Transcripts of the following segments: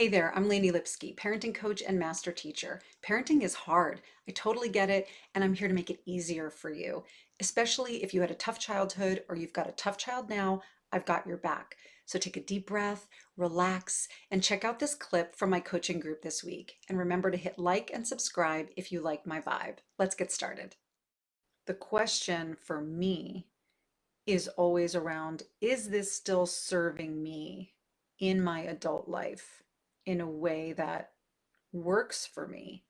Hey there, I'm Lainey Lipsky, parenting coach and master teacher. Parenting is hard. I totally get it, and I'm here to make it easier for you. Especially if you had a tough childhood or you've got a tough child now, I've got your back. So take a deep breath, relax, and check out this clip from my coaching group this week. And remember to hit like and subscribe if you like my vibe. Let's get started. The question for me is always around, is this still serving me in my adult life in a way that works for me?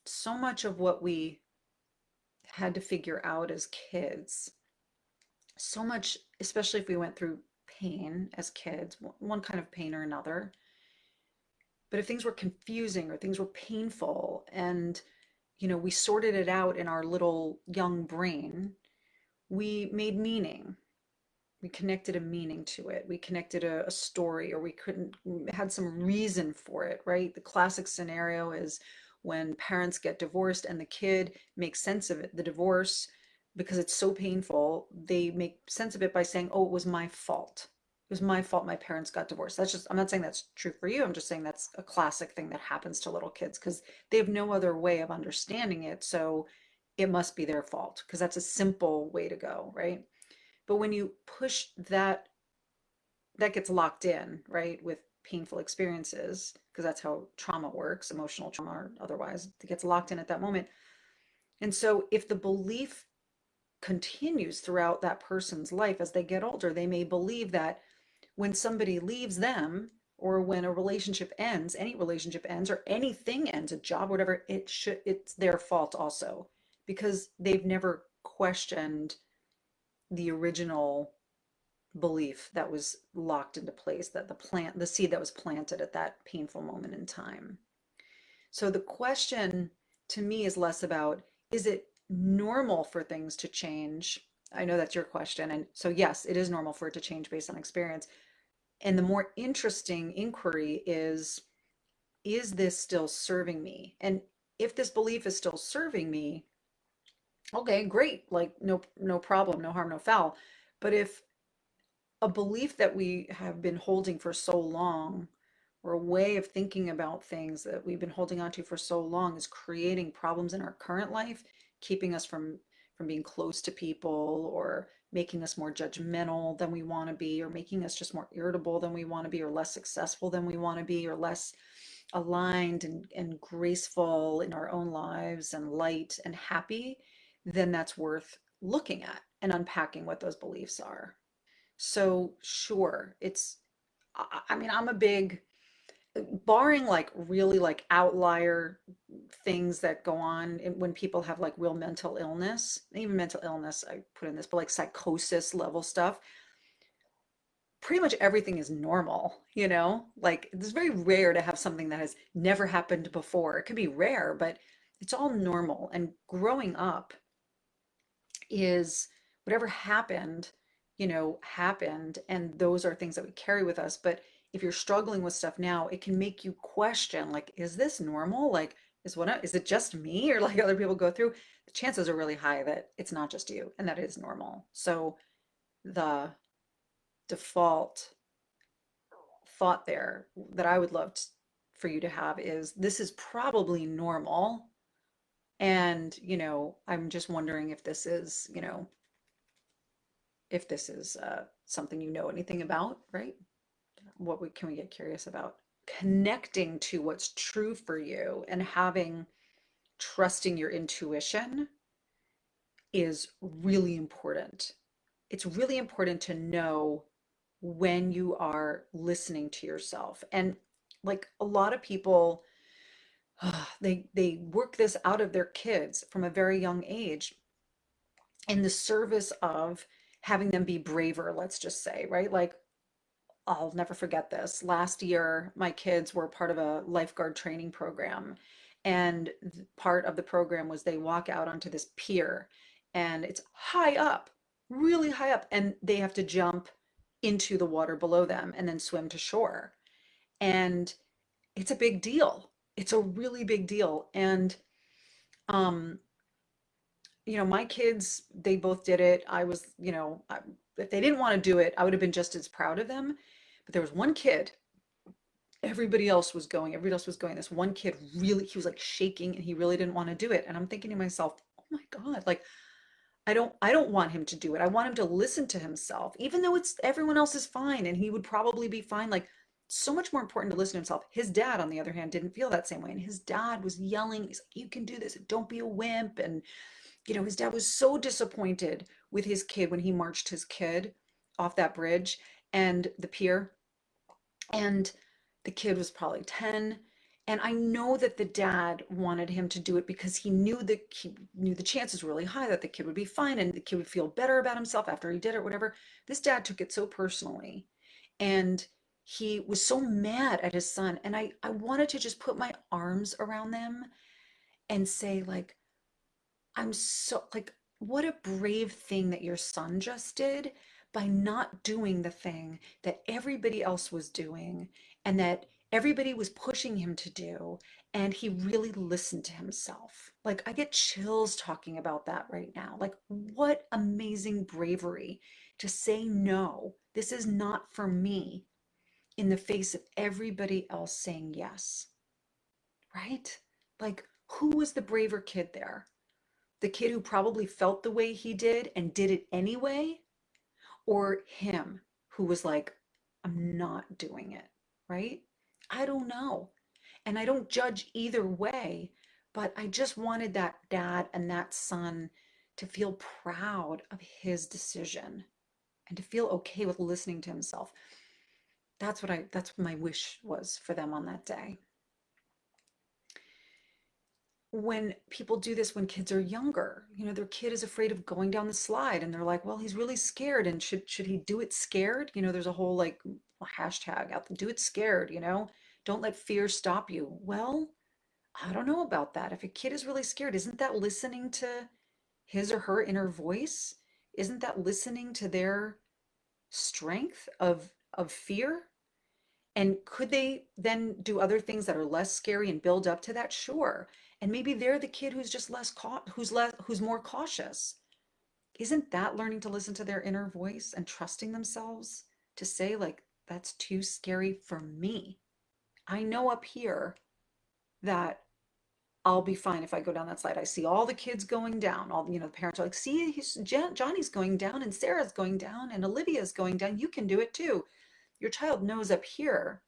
So much of what we had to figure out as kids, so much, especially if we went through pain as kids, one kind of pain or another, but if things were confusing or things were painful and we sorted it out in our little young brain, we made meaning. We connected a meaning to it. We connected a story, or we couldn't, had some reason for it, right? The classic scenario is when parents get divorced and the kid makes sense of it, the divorce, because it's so painful, they make sense of it by saying, oh, it was my fault. It was my fault my parents got divorced. That's just, I'm not saying that's true for you. I'm just saying that's a classic thing that happens to little kids because they have no other way of understanding it. So it must be their fault because that's a simple way to go, right? But when you push that, that gets locked in, right, with painful experiences, because that's how trauma works, emotional trauma or otherwise, it gets locked in at that moment. And so if the belief continues throughout that person's life as they get older, they may believe that when somebody leaves them or when a relationship ends, any relationship ends or anything ends, a job, whatever, it's their fault also because they've never questioned the original belief that was locked into place, that the seed that was planted at that painful moment in time. So the question to me is less about, is it normal for things to change? I know that's your question. And so, yes, it is normal for it to change based on experience. And the more interesting inquiry is this still serving me? And if this belief is still serving me, okay, great. Like no problem, no harm, no foul. But if a belief that we have been holding for so long, or a way of thinking about things that we've been holding on to for so long is creating problems in our current life, keeping us from being close to people, or making us more judgmental than we want to be, or making us just more irritable than we want to be, or less successful than we want to be, or less aligned and graceful in our own lives and light and happy, then that's worth looking at and unpacking what those beliefs are. So sure, I mean, I'm a big, barring like really like outlier things that go on when people have like real mental illness, even mental illness, I put in this, but like psychosis level stuff, pretty much everything is normal, Like it's very rare to have something that has never happened before. It could be rare, but it's all normal. And growing up, is whatever happened, happened. And those are things that we carry with us. But if you're struggling with stuff now, it can make you question, like, is this normal? Like, is it just me or like other people go through? The chances are really high that it's not just you and that is normal. So the default thought there that I would love for you to have is this is probably normal. And, I'm just wondering if this is something you know anything about, right? Can we get curious about? Connecting to what's true for you and trusting your intuition is really important. It's really important to know when you are listening to yourself. And like a lot of people, they work this out of their kids from a very young age in the service of having them be braver, let's just say, right? Like, I'll never forget this. Last year, my kids were part of a lifeguard training program. And part of the program was they walk out onto this pier and it's high up, really high up, and they have to jump into the water below them and then swim to shore. And it's a big deal. It's a really big deal. And um, my kids, they both did it. If they didn't want to do it, I would have been just as proud of them. But there was one kid, everybody else was going, everybody else was going. This one kid really, he was like shaking and he really didn't want to do it. And I'm thinking to myself, oh my God, like I don't want him to do it. I want him to listen to himself, even though it's everyone else is fine and he would probably be fine. Like so much more important to listen to himself. His dad, on the other hand, didn't feel that same way. And his dad was yelling, he's like, you can do this, don't be a wimp. And his dad was so disappointed with his kid when he marched his kid off that bridge and the pier. And the kid was probably 10. And I know that the dad wanted him to do it because he knew the chances were really high that the kid would be fine and the kid would feel better about himself after he did it, or whatever. This dad took it so personally. And he was so mad at his son. And I wanted to just put my arms around them and say, like, I'm so like, what a brave thing that your son just did by not doing the thing that everybody else was doing and that everybody was pushing him to do. And he really listened to himself. Like, I get chills talking about that right now. Like, what amazing bravery to say, no, this is not for me in the face of everybody else saying yes, right? Like, who was the braver kid there? The kid who probably felt the way he did and did it anyway, or him who was like, I'm not doing it, right? I don't know. And I don't judge either way, but I just wanted that dad and that son to feel proud of his decision and to feel okay with listening to himself. That's what my wish was for them on that day. When people do this when kids are younger, their kid is afraid of going down the slide and they're like, well, he's really scared and should he do it scared? There's a whole like hashtag out there, do it scared, don't let fear stop you. Well, I don't know about that. If a kid is really scared, isn't that listening to his or her inner voice? Isn't that listening to their strength of fear? And could they then do other things that are less scary and build up to that? Sure. And maybe they're the kid who's just who's more cautious. Isn't that learning to listen to their inner voice and trusting themselves to say, like, that's too scary for me? I know up here that I'll be fine if I go down that slide. I see all the kids going down. All, the parents are like, see, Johnny's going down and Sarah's going down and Olivia's going down. You can do it too. Your child knows up here,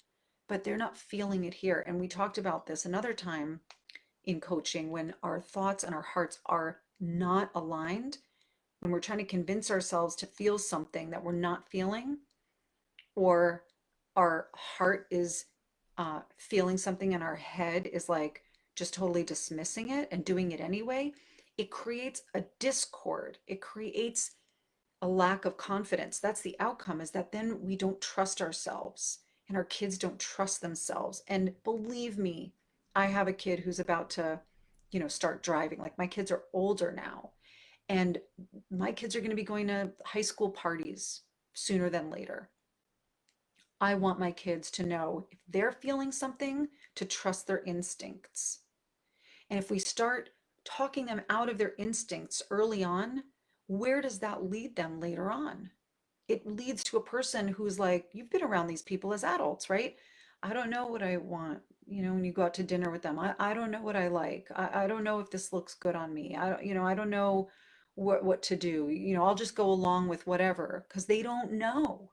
but they're not feeling it here. And we talked about this another time in coaching, when our thoughts and our hearts are not aligned, when we're trying to convince ourselves to feel something that we're not feeling, or our heart is feeling something and our head is like just totally dismissing it and doing it anyway, it creates a discord. It creates a lack of confidence. That's the outcome, is that then we don't trust ourselves and our kids don't trust themselves. And believe me, I have a kid who's about to, start driving. Like, my kids are older now, and my kids are going to be going to high school parties sooner than later. I want my kids to know, if they're feeling something, to trust their instincts. And if we start talking them out of their instincts early on, where does that lead them later on? It leads to a person who's like, you've been around these people as adults, right? I don't know what I want. When you go out to dinner with them, I don't know what I like. I don't know if this looks good on me. I don't know what to do. I'll just go along with whatever because they don't know.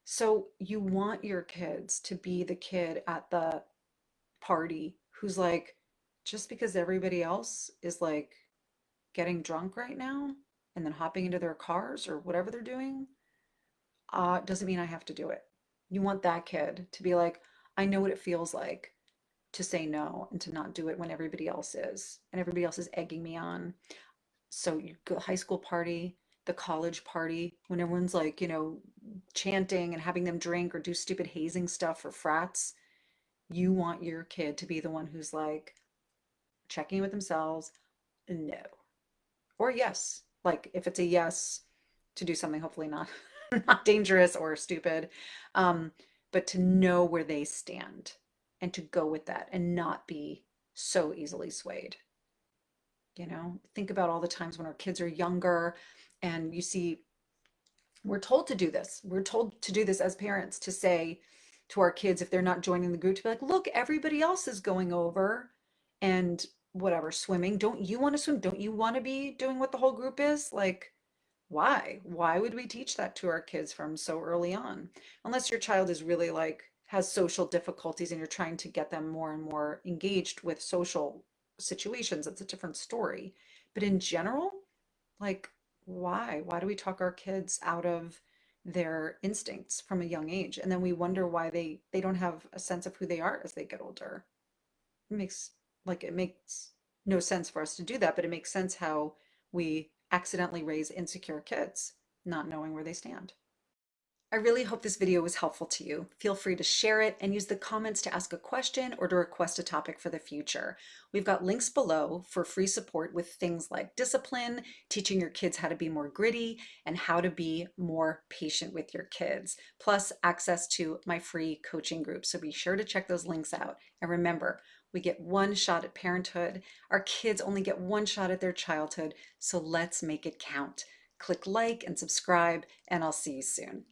So you want your kids to be the kid at the party who's like, just because everybody else is like getting drunk right now and then hopping into their cars or whatever they're doing, doesn't mean I have to do it. You want that kid to be like, I know what it feels like to say no and to not do it when everybody else is, and everybody else is egging me on. So you go high school party, the college party, when everyone's like, chanting and having them drink or do stupid hazing stuff for frats, you want your kid to be the one who's like checking with themselves, no. Or yes. Like, if it's a yes, to do something hopefully not not dangerous or stupid, um, but to know where they stand and to go with that and not be so easily swayed. Think about all the times when our kids are younger and you see, we're told to do this. We're told to do this as parents, to say, to our kids if they're not joining the group to be like, look, everybody else is going over and whatever, swimming. Don't you want to swim? Don't you want to be doing what the whole group is? Like, why? Why would we teach that to our kids from so early on? Unless your child is really like has social difficulties and you're trying to get them more and more engaged with social situations, it's a different story. But in general, like, why? Why do we talk our kids out of their instincts from a young age? And then we wonder why they don't have a sense of who they are as they get older. It makes it makes no sense for us to do that, but it makes sense how we accidentally raise insecure kids, not knowing where they stand. I really hope this video was helpful to you. Feel free to share it and use the comments to ask a question or to request a topic for the future. We've got links below for free support with things like discipline, teaching your kids how to be more gritty, and how to be more patient with your kids, plus access to my free coaching group. So be sure to check those links out. And remember, we get one shot at parenthood. Our kids only get one shot at their childhood, so let's make it count. Click like and subscribe, and I'll see you soon.